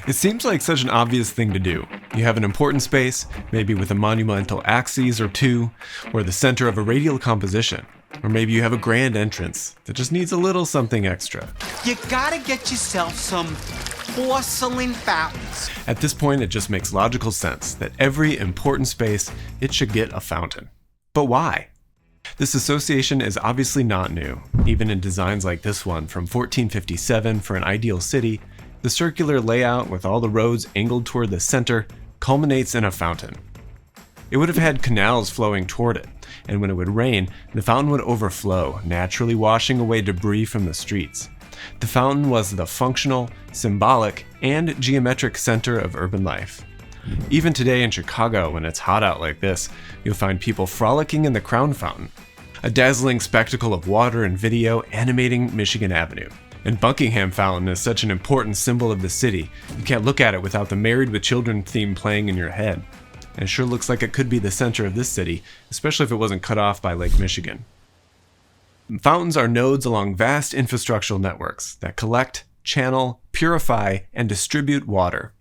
It seems like such an obvious thing to do. You have an important space, maybe with a monumental axis or two, or the center of a radial composition. Or maybe you have a grand entrance that just needs a little something extra. You gotta get yourself some porcelain fountains. At this point, it just makes logical sense that every important space, it should get a fountain. But why? This association is obviously not new. Even in designs like this one from 1457 for an ideal city, the circular layout with all the roads angled toward the center culminates in a fountain. It would have had canals flowing toward it, and when it would rain, the fountain would overflow, naturally washing away debris from the streets. The fountain was the functional, symbolic, and geometric center of urban life. Even today in Chicago, when it's hot out like this, you'll find people frolicking in the Crown Fountain, a dazzling spectacle of water and video animating Michigan Avenue. And Buckingham Fountain is such an important symbol of the city, you can't look at it without the Married with Children theme playing in your head. And it sure looks like it could be the center of this city, especially if it wasn't cut off by Lake Michigan. Fountains are nodes along vast infrastructural networks that collect, channel, purify, and distribute water.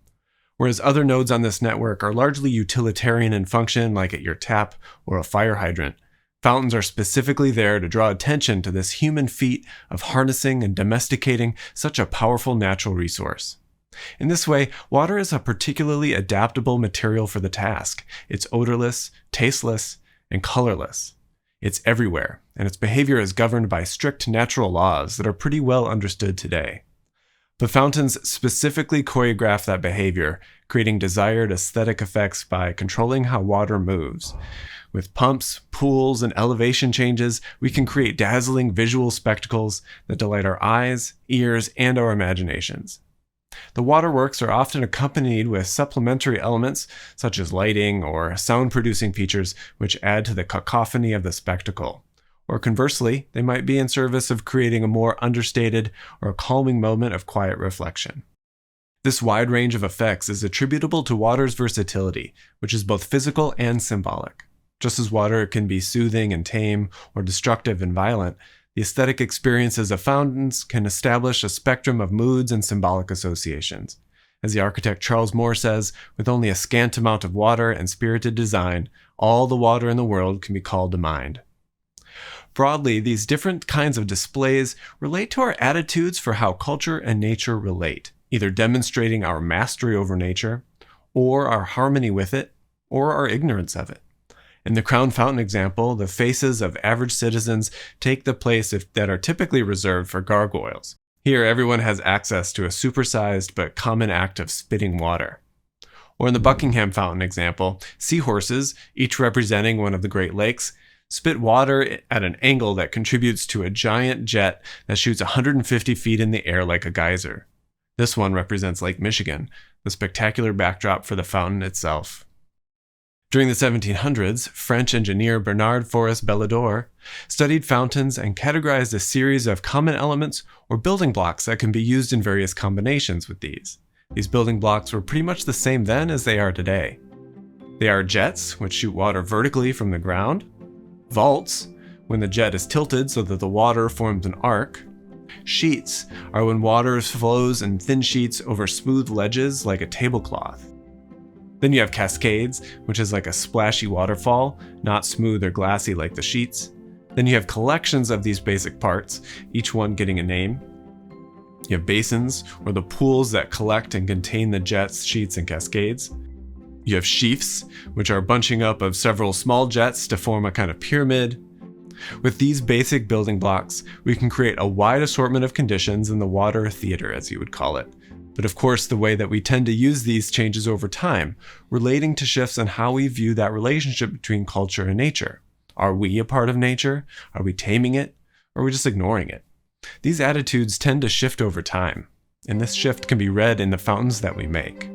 Whereas other nodes on this network are largely utilitarian in function, like at your tap or a fire hydrant, fountains are specifically there to draw attention to this human feat of harnessing and domesticating such a powerful natural resource. In this way, water is a particularly adaptable material for the task. It's odorless, tasteless, and colorless. It's everywhere, and its behavior is governed by strict natural laws that are pretty well understood today. But fountains specifically choreograph that behavior, creating desired aesthetic effects by controlling how water moves. With pumps, pools, and elevation changes, we can create dazzling visual spectacles that delight our eyes, ears, and our imaginations. The waterworks are often accompanied with supplementary elements such as lighting or sound-producing features which add to the cacophony of the spectacle. Or conversely, they might be in service of creating a more understated or a calming moment of quiet reflection. This wide range of effects is attributable to water's versatility, which is both physical and symbolic. Just as water can be soothing and tame or destructive and violent, the aesthetic experiences of fountains can establish a spectrum of moods and symbolic associations. As the architect Charles Moore says, with only a scant amount of water and spirited design, all the water in the world can be called to mind. Broadly, these different kinds of displays relate to our attitudes for how culture and nature relate, either demonstrating our mastery over nature, or our harmony with it, or our ignorance of it. In the Crown Fountain example, the faces of average citizens take the place that are typically reserved for gargoyles. Here, everyone has access to a supersized but common act of spitting water. Or in the Buckingham Fountain example, seahorses, each representing one of the Great Lakes, spit water at an angle that contributes to a giant jet that shoots 150 feet in the air like a geyser. This one represents Lake Michigan, the spectacular backdrop for the fountain itself. During the 1700s, French engineer Bernard Forest Bellador studied fountains and categorized a series of common elements or building blocks that can be used in various combinations with these. These building blocks were pretty much the same then as they are today. They are jets, which shoot water vertically from the ground, vaults, when the jet is tilted so that the water forms an arc, sheets are when water flows in thin sheets over smooth ledges like a tablecloth. Then you have cascades, which is like a splashy waterfall, not smooth or glassy like the sheets. Then you have collections of these basic parts, each one getting a name. You have basins, or the pools that collect and contain the jets, sheets, and cascades. You have sheafs, which are bunching up of several small jets to form a kind of pyramid. With these basic building blocks, we can create a wide assortment of conditions in the water theater, as you would call it. But of course, the way that we tend to use these changes over time, relating to shifts in how we view that relationship between culture and nature. Are we a part of nature? Are we taming it? Or are we just ignoring it? These attitudes tend to shift over time, and this shift can be read in the fountains that we make.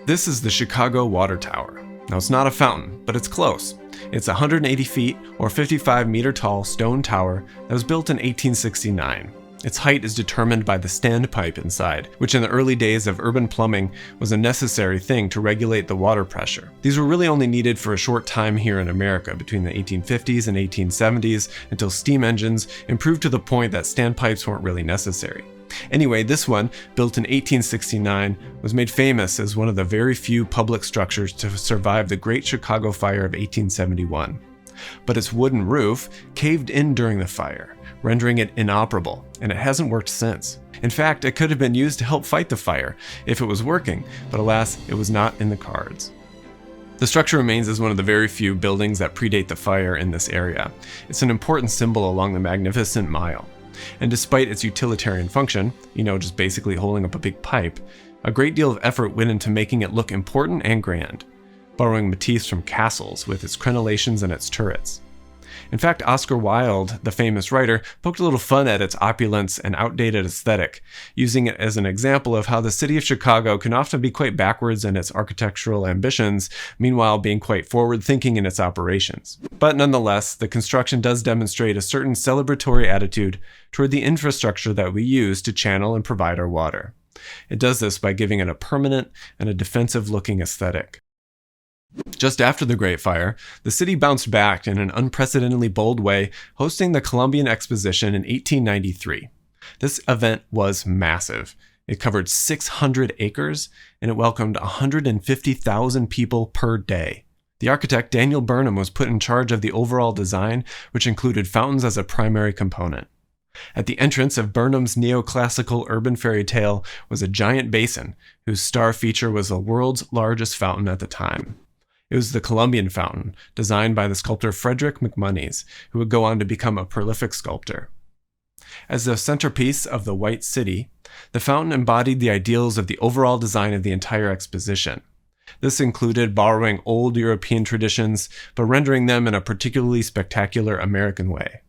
This is the Chicago Water Tower. Now, it's not a fountain, but it's close. It's a 180 feet or 55 meter tall stone tower that was built in 1869. Its height is determined by the standpipe inside, which in the early days of urban plumbing was a necessary thing to regulate the water pressure. These were really only needed for a short time here in America between the 1850s and 1870s until steam engines improved to the point that standpipes weren't really necessary. Anyway, this one, built in 1869, was made famous as one of the very few public structures to survive the Great Chicago Fire of 1871. But its wooden roof caved in during the fire, rendering it inoperable, and it hasn't worked since. In fact, it could have been used to help fight the fire if it was working, but alas, it was not in the cards. The structure remains as one of the very few buildings that predate the fire in this area. It's an important symbol along the Magnificent Mile. And despite its utilitarian function, just basically holding up a big pipe, a great deal of effort went into making it look important and grand, borrowing motifs from castles with its crenellations and its turrets. In fact, Oscar Wilde, the famous writer, poked a little fun at its opulence and outdated aesthetic, using it as an example of how the city of Chicago can often be quite backwards in its architectural ambitions, meanwhile being quite forward-thinking in its operations. But nonetheless, the construction does demonstrate a certain celebratory attitude toward the infrastructure that we use to channel and provide our water. It does this by giving it a permanent and a defensive-looking aesthetic. Just after the Great Fire, the city bounced back in an unprecedentedly bold way, hosting the Colombian Exposition in 1893. This event was massive. It covered 600 acres, and it welcomed 150,000 people per day. The architect Daniel Burnham was put in charge of the overall design, which included fountains as a primary component. At the entrance of Burnham's neoclassical urban fairy tale was a giant basin, whose star feature was the world's largest fountain at the time. It was the Colombian Fountain, designed by the sculptor Frederick McMonnies, who would go on to become a prolific sculptor. As the centerpiece of the White City, the fountain embodied the ideals of the overall design of the entire exposition. This included borrowing old European traditions, but rendering them in a particularly spectacular American way.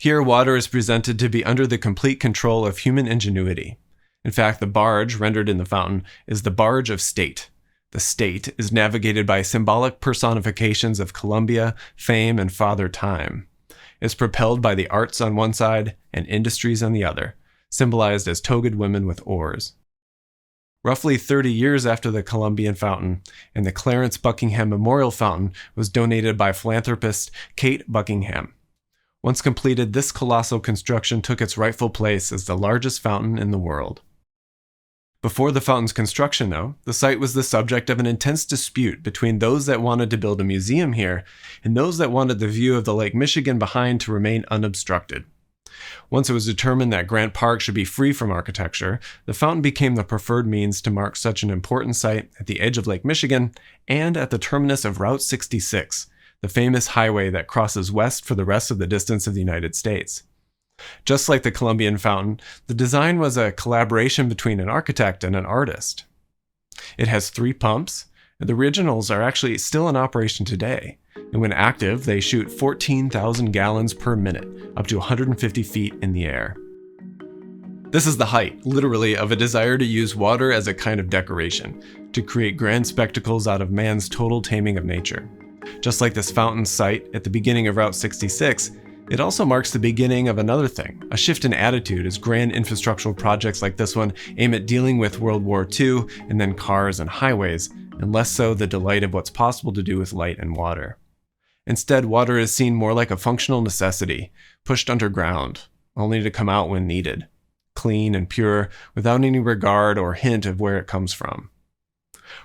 Here, water is presented to be under the complete control of human ingenuity. In fact, the barge rendered in the fountain is the barge of state. The state is navigated by symbolic personifications of Columbia, fame, and Father Time. It's propelled by the arts on one side and industries on the other, symbolized as togaed women with oars. Roughly 30 years after the Colombian Fountain, and the Clarence Buckingham Memorial Fountain was donated by philanthropist Kate Buckingham. Once completed, this colossal construction took its rightful place as the largest fountain in the world. Before the fountain's construction, though, the site was the subject of an intense dispute between those that wanted to build a museum here and those that wanted the view of the Lake Michigan behind to remain unobstructed. Once it was determined that Grant Park should be free from architecture, the fountain became the preferred means to mark such an important site at the edge of Lake Michigan and at the terminus of Route 66, the famous highway that crosses west for the rest of the distance of the United States. Just like the Colombian Fountain, the design was a collaboration between an architect and an artist. It has 3 pumps, and the originals are actually still in operation today. And when active, they shoot 14,000 gallons per minute, up to 150 feet in the air. This is the height, literally, of a desire to use water as a kind of decoration, to create grand spectacles out of man's total taming of nature. Just like this fountain site at the beginning of Route 66, it also marks the beginning of another thing, a shift in attitude as grand infrastructural projects like this one aim at dealing with World War II and then cars and highways, and less so the delight of what's possible to do with light and water. Instead, water is seen more like a functional necessity, pushed underground, only to come out when needed, clean and pure, without any regard or hint of where it comes from.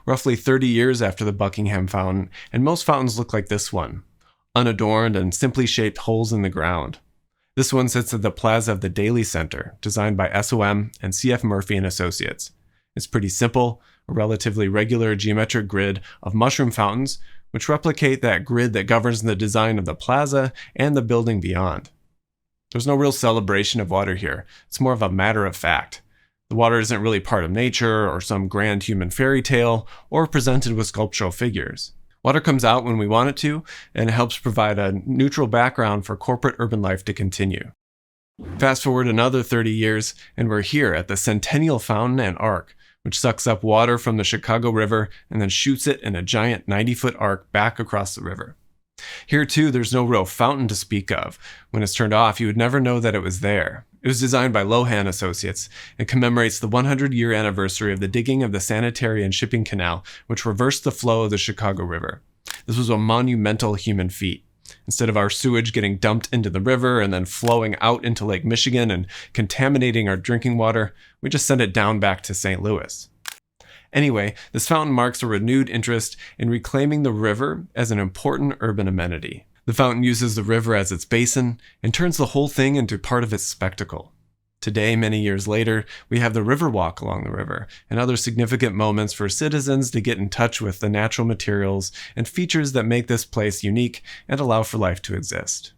Roughly 30 years after the Buckingham Fountain, and most fountains look like this one, unadorned and simply shaped holes in the ground. This one sits at the plaza of the Daly Center, designed by SOM and C.F. Murphy & Associates. It's pretty simple, a relatively regular geometric grid of mushroom fountains, which replicate that grid that governs the design of the plaza and the building beyond. There's no real celebration of water here. It's more of a matter of fact. The water isn't really part of nature or some grand human fairy tale or presented with sculptural figures. Water comes out when we want it to, and it helps provide a neutral background for corporate urban life to continue. Fast forward another 30 years, and we're here at the Centennial Fountain and Arc, which sucks up water from the Chicago River and then shoots it in a giant 90-foot arc back across the river. Here, too, there's no real fountain to speak of. When it's turned off, you would never know that it was there. It was designed by Lohan Associates and commemorates the 100-year anniversary of the digging of the Sanitary and Shipping Canal, which reversed the flow of the Chicago River. This was a monumental human feat. Instead of our sewage getting dumped into the river and then flowing out into Lake Michigan and contaminating our drinking water, we just send it down back to St. Louis. Anyway, this fountain marks a renewed interest in reclaiming the river as an important urban amenity. The fountain uses the river as its basin and turns the whole thing into part of its spectacle. Today, many years later, we have the river walk along the river and other significant moments for citizens to get in touch with the natural materials and features that make this place unique and allow for life to exist.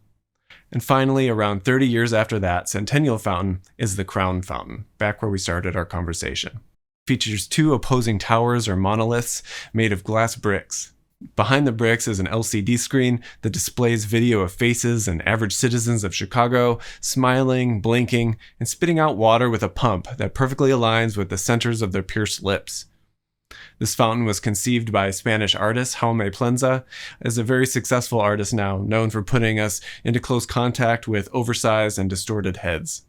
And finally, around 30 years after that, Centennial Fountain is the Crown Fountain, back where we started our conversation. It features 2 opposing towers or monoliths made of glass bricks. Behind the bricks is an LCD screen that displays video of faces and average citizens of Chicago smiling, blinking, and spitting out water with a pump that perfectly aligns with the centers of their pierced lips. This fountain was conceived by Spanish artist Jaume Plenza, as a very successful artist now, known for putting us into close contact with oversized and distorted heads.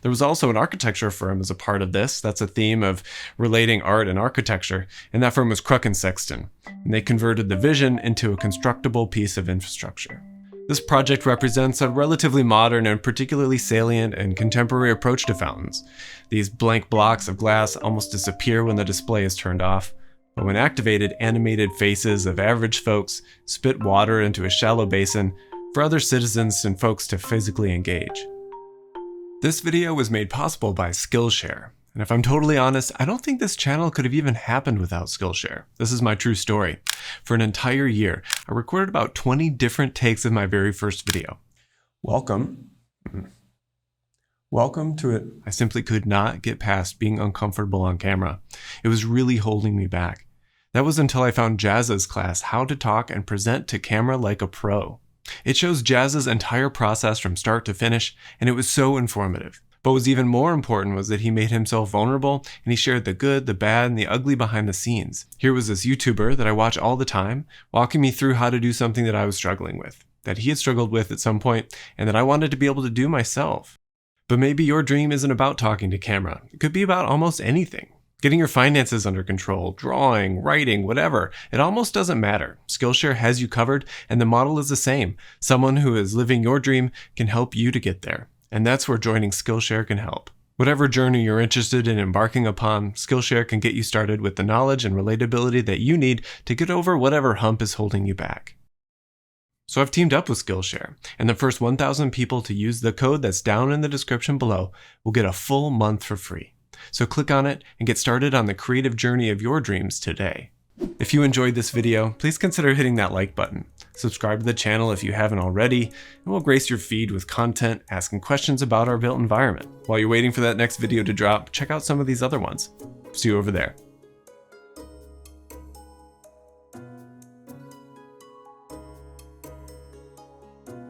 There was also an architecture firm as a part of this. That's a theme of relating art and architecture, and that firm was Kruk and Sexton, and they converted the vision into a constructible piece of infrastructure. This project represents a relatively modern and particularly salient and contemporary approach to fountains. These blank blocks of glass almost disappear when the display is turned off, but when activated, animated faces of average folks spit water into a shallow basin for other citizens and folks to physically engage. This video was made possible by Skillshare, and if I'm totally honest, I don't think this channel could have even happened without Skillshare. This is my true story. For an entire year, I recorded about 20 different takes of my very first video. Welcome to it. I simply could not get past being uncomfortable on camera. It was really holding me back. That was until I found Jazz's class, How to Talk and Present to Camera Like a Pro. It shows Jazz's entire process from start to finish, and it was so informative. But what was even more important was that he made himself vulnerable, and he shared the good, the bad, and the ugly behind the scenes. Here was this YouTuber that I watch all the time, walking me through how to do something that I was struggling with, that he had struggled with at some point, and that I wanted to be able to do myself. But maybe your dream isn't about talking to camera. It could be about almost anything. Getting your finances under control, drawing, writing, whatever. It almost doesn't matter. Skillshare has you covered, and the model is the same. Someone who is living your dream can help you to get there. And that's where joining Skillshare can help. Whatever journey you're interested in embarking upon, Skillshare can get you started with the knowledge and relatability that you need to get over whatever hump is holding you back. So I've teamed up with Skillshare, and the first 1,000 people to use the code that's down in the description below will get a full month for free. So click on it and get started on the creative journey of your dreams today. If you enjoyed this video, please consider hitting that like button. Subscribe to the channel if you haven't already, and we'll grace your feed with content asking questions about our built environment. While you're waiting for that next video to drop, check out some of these other ones. See you over there.